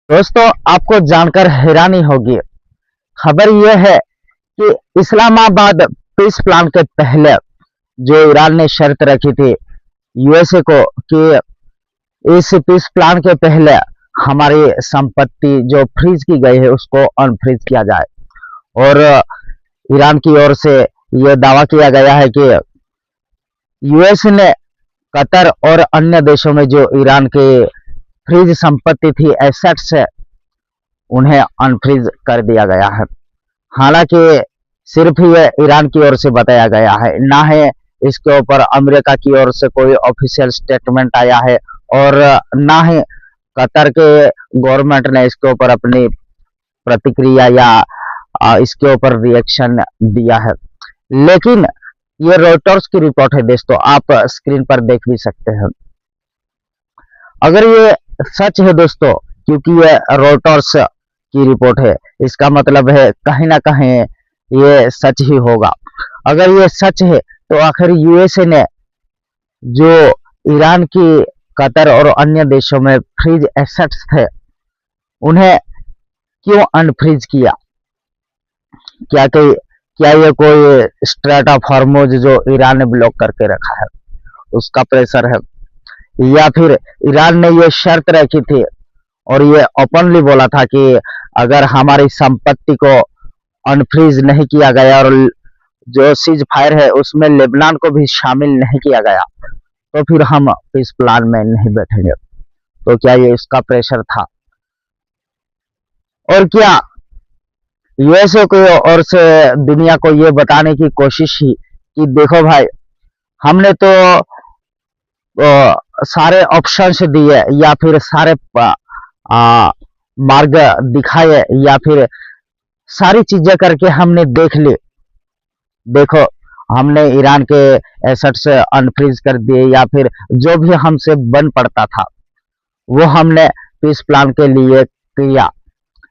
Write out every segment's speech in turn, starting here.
दोस्तों, आपको जानकर हैरानी होगी। खबर यह है कि इस्लामाबाद पीस प्लान के पहले जो ईरान ने शर्त रखी थी यूएसए को कि इस पीस प्लान के पहले हमारी संपत्ति जो फ्रीज की गई है उसको अनफ्रीज किया जाए। और ईरान की ओर से यह दावा किया गया है कि यूएस ने कतर और अन्य देशों में जो ईरान के फ्रीज संपत्ति थी, एसेट्स है, उन्हें अनफ्रीज कर दिया गया है। हालांकि सिर्फ ये ईरान की ओर से बताया गया है, ना है इसके ऊपर अमेरिका की ओर से कोई ऑफिशियल स्टेटमेंट आया है और ना ही कतर के गवर्नमेंट ने इसके ऊपर अपनी प्रतिक्रिया या इसके ऊपर रिएक्शन दिया है। लेकिन ये रॉयटर्स की रिपोर्ट है दोस्तों, आप स्क्रीन पर देख भी सकते हैं। अगर ये सच है दोस्तों, क्योंकि ये रॉयटर्स की रिपोर्ट है, इसका मतलब है कहीं ना कहीं ये सच ही होगा। अगर ये सच है तो आखिर यूएसए ने जो ईरान की कतर और अन्य देशों में फ्रीज एसेट्स थे उन्हें क्यों अनफ्रीज किया? क्या ये कोई स्ट्रेट ऑफ हॉर्मुज जो ईरान ने ब्लॉक करके रखा है उसका प्रेशर है, या फिर ईरान ने ये शर्त रखी थी और ये ओपनली बोला था कि अगर हमारी संपत्ति को अनफ्रीज नहीं किया गया और जो सीज फायर है उसमें लेबनान को भी शामिल नहीं किया गया तो फिर हम इस प्लान में नहीं बैठेंगे। तो क्या ये इसका प्रेशर था? और क्या यूएसए की ओर से दुनिया को ये बताने की कोशिश ही कि देखो भाई, हमने तो सारे ऑप्शंस दिए या फिर सारे मार्ग दिखाए या फिर सारी चीजें करके हमने देख ली, देखो हमने ईरान के एसेट्स अनफ्रीज कर दिए या फिर जो भी हमसे बन पड़ता था वो हमने पीस प्लान के लिए किया।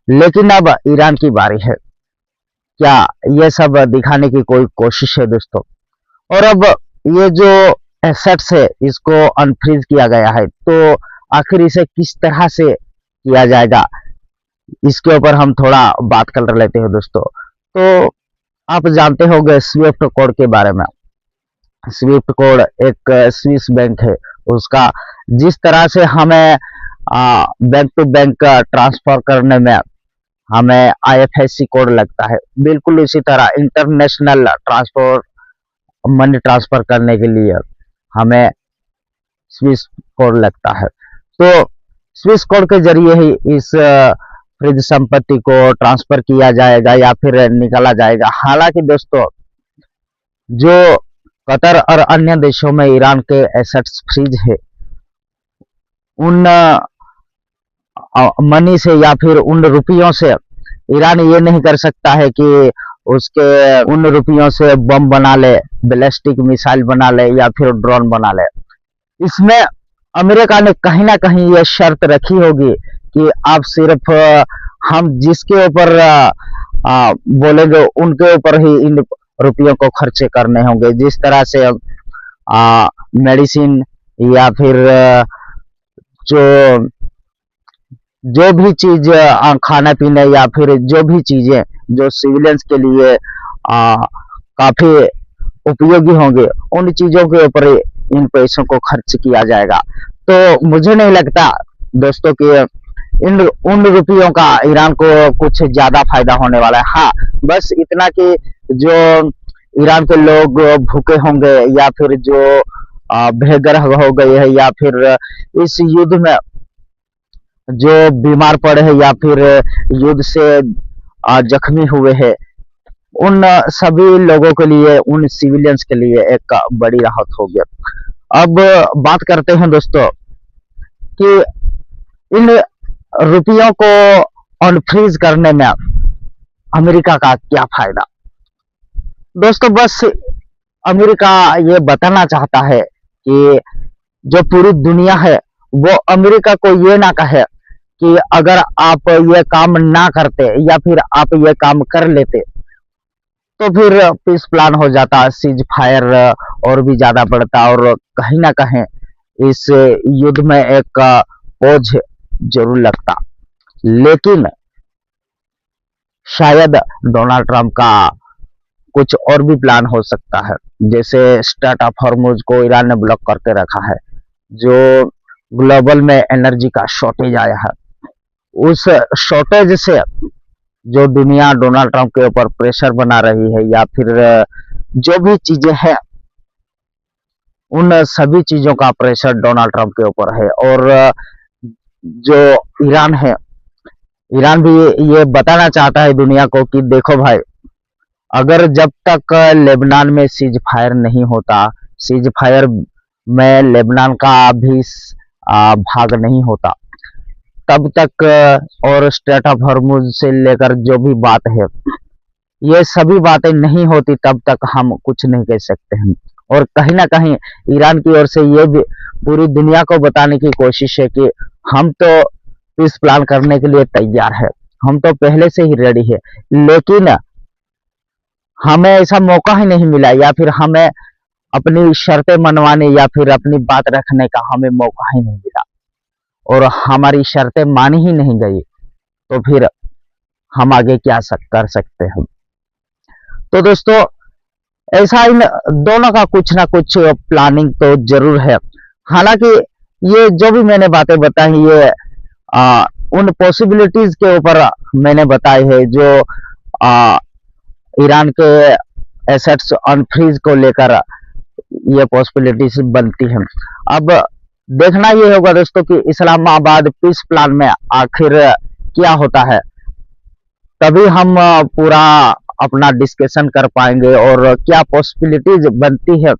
लेकिन अब ईरान की बारी है। क्या ये सब दिखाने की कोई कोशिश है दोस्तों? और अब ये जो एसेट्स है इसको अनफ्रीज किया गया है तो आखिर इसे किस तरह से किया जाएगा, इसके ऊपर हम थोड़ा बात कर लेते हैं दोस्तों। तो आप जानते होंगे स्विफ्ट कोड के बारे में। स्विफ्ट कोड एक स्विस बैंक है, उसका जिस तरह से हमें बैंक टू बैंक ट्रांसफर करने में हमें आईएफएससी कोड लगता है, बिल्कुल इसी तरह इंटरनेशनल ट्रांसफर मनी ट्रांसफर करने के लिए हमें स्विस कोड लगता है। तो स्विस कोड के जरिए ही इस फ्रीज संपत्ति को ट्रांसफर किया जाएगा या फिर निकाला जाएगा। हालांकि दोस्तों, जो कतर और अन्य देशों में ईरान के एसेट्स फ्रीज है, उन मनी से या फिर उन रुपयों से ईरान ये नहीं कर सकता है कि उसके उन रुपयों से बम बना ले, बैलिस्टिक मिसाइल बना ले या फिर ड्रोन बना ले। इसमें अमेरिका ने कहीं ना कहीं ये शर्त रखी होगी कि आप सिर्फ हम जिसके ऊपर बोलेंगे उनके ऊपर ही इन रुपयों को खर्चे करने होंगे। जिस तरह से मेडिसिन या फिर जो जो भी चीज खाना पीने या फिर जो भी चीजें जो सिविलियंस के लिए काफी उपयोगी होंगे, उन चीजों के ऊपर इन पैसों को खर्च किया जाएगा। तो मुझे नहीं लगता दोस्तों कि इन उन रुपयों का ईरान को कुछ ज्यादा फायदा होने वाला है। हाँ, बस इतना कि जो ईरान के लोग भूखे होंगे या फिर जो बेघर हो गए हैं या फिर इस युद्ध में जो बीमार पड़े हैं या फिर युद्ध से जख्मी हुए हैं, उन सभी लोगों के लिए, उन सिविलियंस के लिए एक बड़ी राहत होगी। अब बात करते हैं दोस्तों कि इन रुपयों को अनफ्रीज करने में अमेरिका का क्या फायदा। दोस्तों, बस अमेरिका ये बताना चाहता है कि जो पूरी दुनिया है वो अमेरिका को ये ना कहे कि अगर आप ये काम ना करते या फिर आप ये काम कर लेते तो फिर पीस प्लान हो जाता, सीज फायर और भी ज्यादा बढ़ता और कहीं ना कहीं इस युद्ध में एक बोझ जरूर लगता। लेकिन शायद डोनाल्ड ट्रंप का कुछ और भी प्लान हो सकता है। जैसे स्ट्रेट ऑफ हॉर्मुज को ईरान ने ब्लॉक करके रखा है, जो ग्लोबल में एनर्जी का शॉर्टेज आया है, उस शॉर्टेज से जो दुनिया डोनाल्ड ट्रंप के ऊपर प्रेशर बना रही है, या फिर जो भी चीजें हैं, उन सभी चीजों का प्रेशर डोनाल्ड ट्रंप के ऊपर है। और जो ईरान है, ईरान भी ये बताना चाहता है दुनिया को कि देखो भाई, अगर जब तक लेबनान में सीज फायर नहीं होता, सीज फायर में लेबनान का भी भाग नहीं होता, तब तक और स्ट्रेट ऑफ हॉर्मुज से लेकर जो भी बात है, ये सभी बातें नहीं होती, तब तक हम कुछ नहीं कह सकते हैं। और कहीं ना कहीं ईरान की ओर से ये भी पूरी दुनिया को बताने की कोशिश है कि हम तो पीस प्लान करने के लिए तैयार है, हम तो पहले से ही रेडी है, लेकिन हमें ऐसा मौका ही नहीं मिला, या फिर हमें अपनी शर्तें मनवाने या फिर अपनी बात रखने का हमें मौका ही नहीं मिला, और हमारी शर्तें मानी ही नहीं गई, तो फिर हम आगे क्या कर सकते हैं। तो दोस्तों, ऐसा इन दोनों का कुछ ना कुछ प्लानिंग तो जरूर है। हालांकि ये जो भी मैंने बातें बताई, ये उन पॉसिबिलिटीज के ऊपर मैंने बताई है जो ईरान के एसेट्स अनफ्रीज को लेकर ये पॉसिबिलिटीज बनती है। अब देखना ये होगा दोस्तों कि इस्लामाबाद पीस प्लान में आखिर क्या होता है, तभी हम पूरा अपना डिस्कशन कर पाएंगे और क्या पॉसिबिलिटीज बनती है।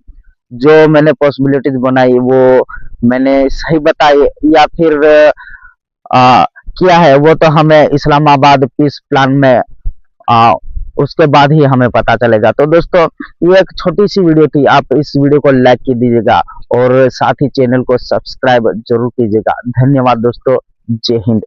जो मैंने पॉसिबिलिटीज बनाई वो मैंने सही बताई, या फिर क्या है वो तो हमें इस्लामाबाद पीस प्लान में उसके बाद ही हमें पता चलेगा। तो दोस्तों, ये एक छोटी सी वीडियो थी, आप इस वीडियो को लाइक कर दीजिएगा और साथ ही चैनल को सब्सक्राइब जरूर कीजिएगा। धन्यवाद दोस्तों, जय हिंद।